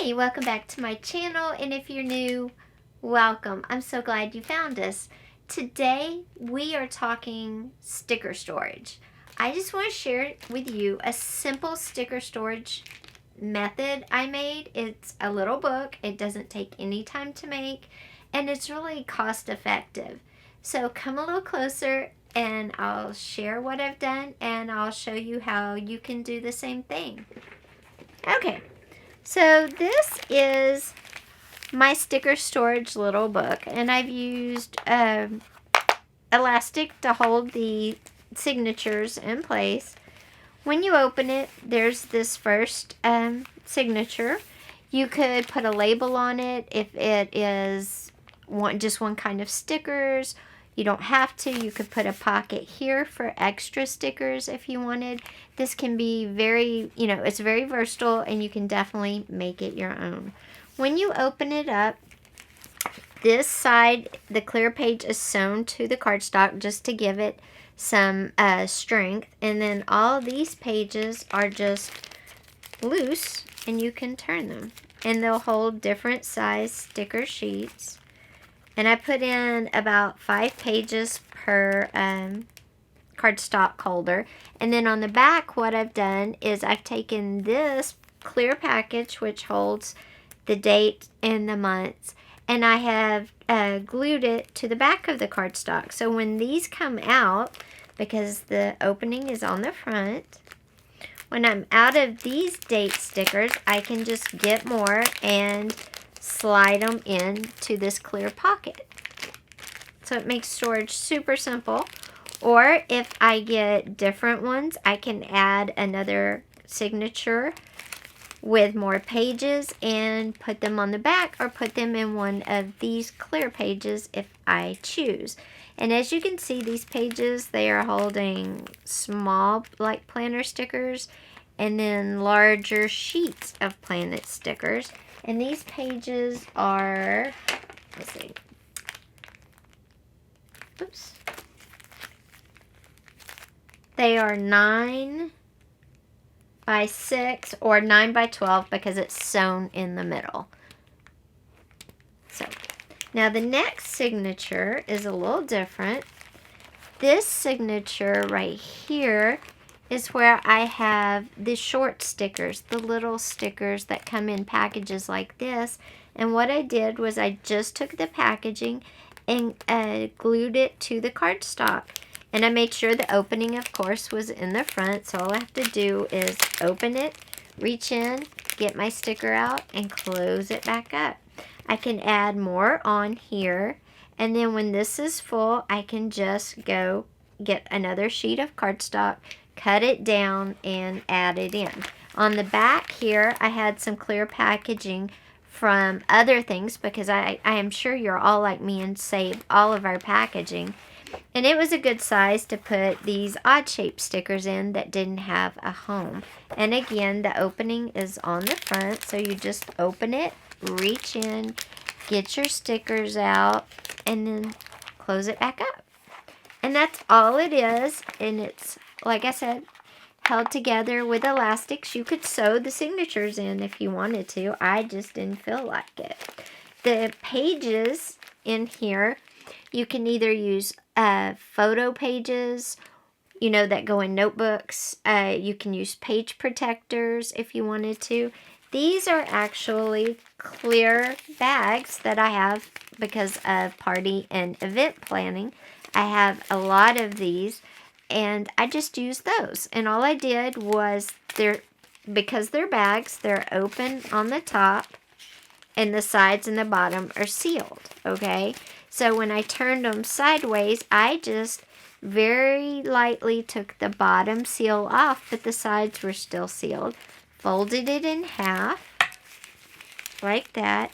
Hi, welcome back to my channel, and if you're new, welcome. I'm so glad you found us. Today we are talking sticker storage. I just want to share with you a simple sticker storage method I made. It's a little book. It doesn't take any time to make, and it's really cost effective. So come a little closer and I'll share what I've done, and I'll show you how you can do the same thing. Okay. So this is my sticker storage little book, and I've used elastic to hold the signatures in place. When you open it, there's this first signature. You could put a label on it if it is just one kind of stickers. You don't have to. You could put a pocket here for extra stickers if you wanted. This can be very, it's very versatile, and you can definitely make it your own. When you open it up, this side, the clear page is sewn to the cardstock just to give it some strength. And then all these pages are just loose, and you can turn them. And they'll hold different size sticker sheets. And I put in about 5 pages per cardstock holder. And then on the back, what I've done is I've taken this clear package, which holds the date and the months, and I have glued it to the back of the cardstock. So when these come out, because the opening is on the front, when I'm out of these date stickers, I can just get more and slide them into this clear pocket. So it makes storage super simple. Or if I get different ones, I can add another signature with more pages and put them on the back, or put them in one of these clear pages if I choose. And as you can see, these pages, they are holding small like planner stickers, and then larger sheets of planet stickers. And these pages are, let's see, oops, they are 9 by 6 or 9 by 12 because it's sewn in the middle. So now the next signature is a little different. This signature right here is where I have the short stickers, the little stickers that come in packages like this. And what I did was I just took the packaging and glued it to the cardstock. And I made sure the opening, of course, was in the front. So all I have to do is open it, reach in, get my sticker out, and close it back up. I can add more on here. And then when this is full, I can just go get another sheet of cardstock, cut it down, and add it in. On the back here, I had some clear packaging from other things because I am sure you're all like me and save all of our packaging. And it was a good size to put these odd-shaped stickers in that didn't have a home. And again, the opening is on the front, so you just open it, reach in, get your stickers out, and then close it back up. And that's all it is, and it's, like I said, held together with elastics. You could sew the signatures in if you wanted to. I just didn't feel like it. The pages in here, you can either use photo pages, that go in notebooks. You can use page protectors if you wanted to. These are actually clear bags that I have because of party and event planning. I have a lot of these, and I just use those. And all I did was, because they're bags, they're open on the top, and the sides and the bottom are sealed, okay? So when I turned them sideways, I just very lightly took the bottom seal off, but the sides were still sealed. Folded it in half, like that,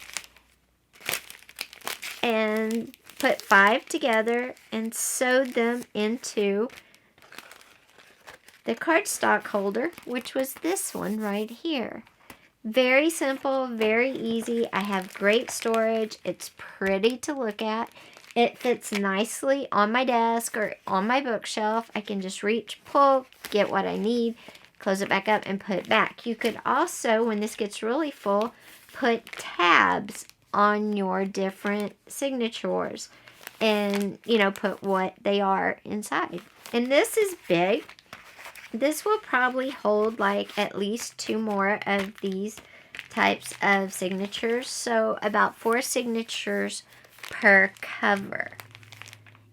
and put 5 together and sewed them into the cardstock holder, which was this one right here. Very simple, very easy. I have great storage. It's pretty to look at. It fits nicely on my desk or on my bookshelf. I can just reach, pull, get what I need, close it back up, and put it back. You could also, when this gets really full, put tabs on your different signatures and, you know, put what they are inside. And this is big. This will probably hold like at least 2 more of these types of signatures. So about 4 signatures per cover.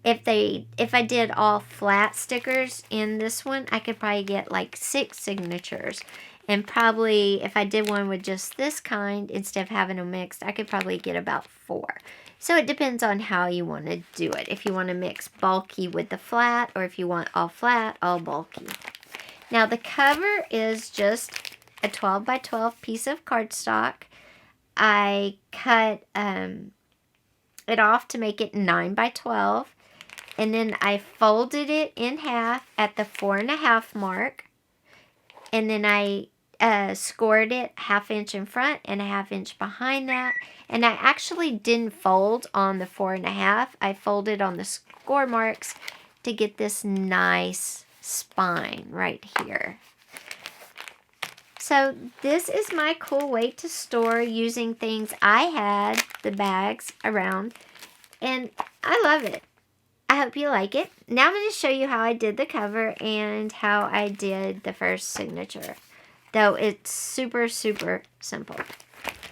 If I did all flat stickers in this one, I could probably get like 6 signatures. And probably if I did one with just this kind, instead of having them mixed, I could probably get about 4. So it depends on how you want to do it. If you want to mix bulky with the flat, or if you want all flat, all bulky. Now the cover is just a 12 by 12 piece of cardstock. I cut it off to make it 9 by 12. And then I folded it in half at the 4.5 mark. And then I scored it 1/2 inch in front and 1/2 inch behind that. And I actually didn't fold on the 4.5. I folded on the score marks to get this nice spine right here. So this is my cool way to store using things I had, the bags, around. And I love it. I hope you like it. Now I'm going to show you how I did the cover and how I did the first signature. Though it's super, super simple.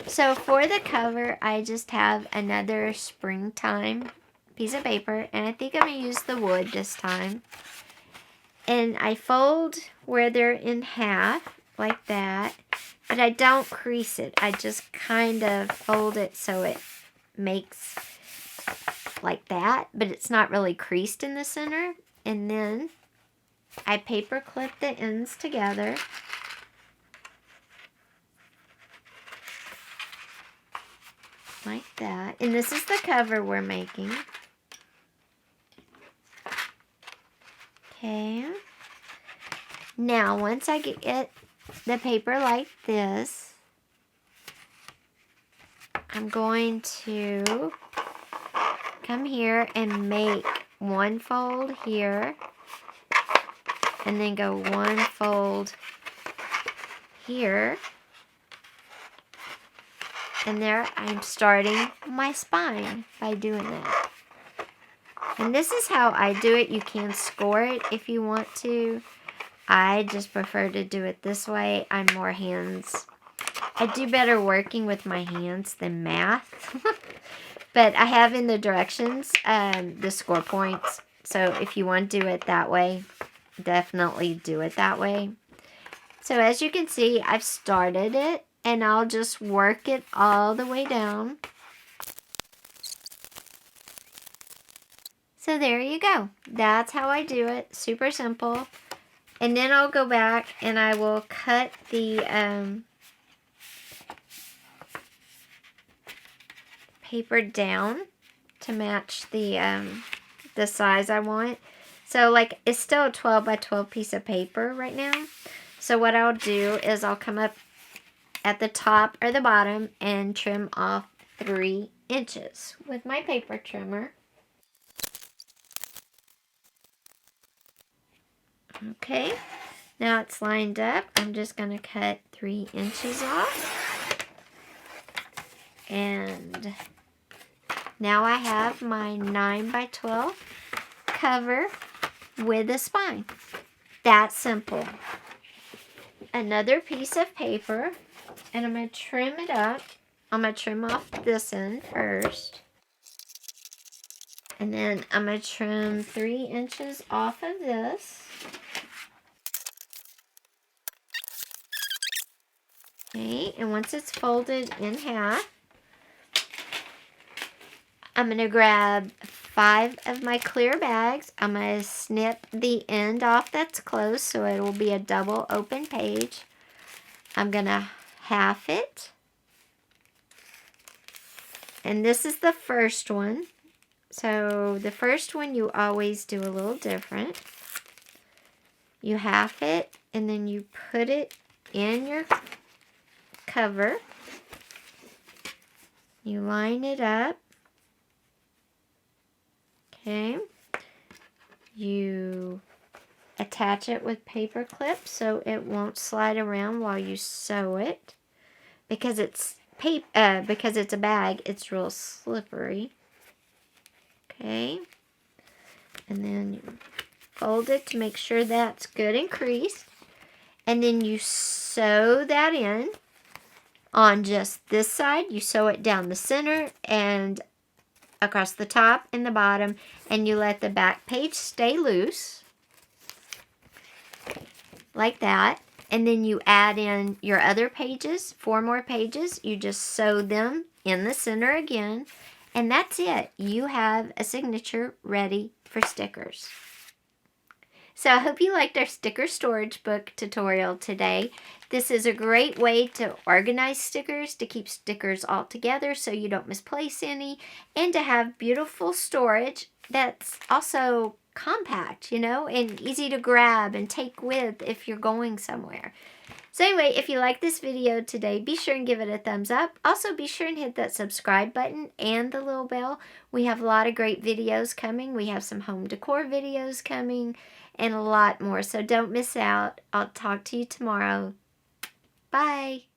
So for the cover, I just have another springtime piece of paper. And I think I'm going to use the wood this time. And I fold where they're in half, like that. But I don't crease it. I just kind of fold it so it makes like that, but it's not really creased in the center. And then I paper clip the ends together. Like that. And this is the cover we're making. Okay. Now, once I get the paper like this, I'm going to come here and make one fold here, and then go one fold here, and there I'm starting my spine by doing that. And this is how I do it. You can score it if you want to. I just prefer to do it this way. I'm more hands. I do better working with my hands than math. But I have in the directions the score points. So if you want to do it that way, definitely do it that way. So as you can see, I've started it. And I'll just work it all the way down. So there you go. That's how I do it. Super simple. And then I'll go back and I will cut the paper down to match the size I want. So like it's still a 12 by 12 piece of paper right now. So what I'll do is I'll come up at the top or the bottom and trim off 3 inches with my paper trimmer. Okay, now it's lined up. I'm just going to cut 3 inches off. And now I have my 9 by 12 cover with a spine. That's simple. Another piece of paper, and I'm going to trim it up. I'm going to trim off this end first. And then I'm going to trim 3 inches off of this. Okay, and once it's folded in half, I'm going to grab 5 of my clear bags. I'm going to snip the end off that's closed so it will be a double open page. I'm going to half it. And this is the first one. So the first one you always do a little different. You half it and then you put it in your cover. You line it up. Okay. You attach it with paper clips so it won't slide around while you sew it, because it's paper, because it's a bag, it's real slippery. Okay. And then you fold it to make sure that's good and creased. And then you sew that in on just this side. You sew it down the center and across the top and the bottom, and you let the back page stay loose like that. And then you add in your other pages, 4 more pages. You just sew them in the center again, and that's it. You have a signature ready for stickers. So I hope you liked our sticker storage book tutorial today. This is a great way to organize stickers, to keep stickers all together so you don't misplace any, and to have beautiful storage that's also compact, you know, and easy to grab and take with if you're going somewhere. So anyway, if you like this video today, be sure and give it a thumbs up. Also, be sure and hit that subscribe button and the little bell. We have a lot of great videos coming. We have some home decor videos coming and a lot more. So don't miss out. I'll talk to you tomorrow. Bye.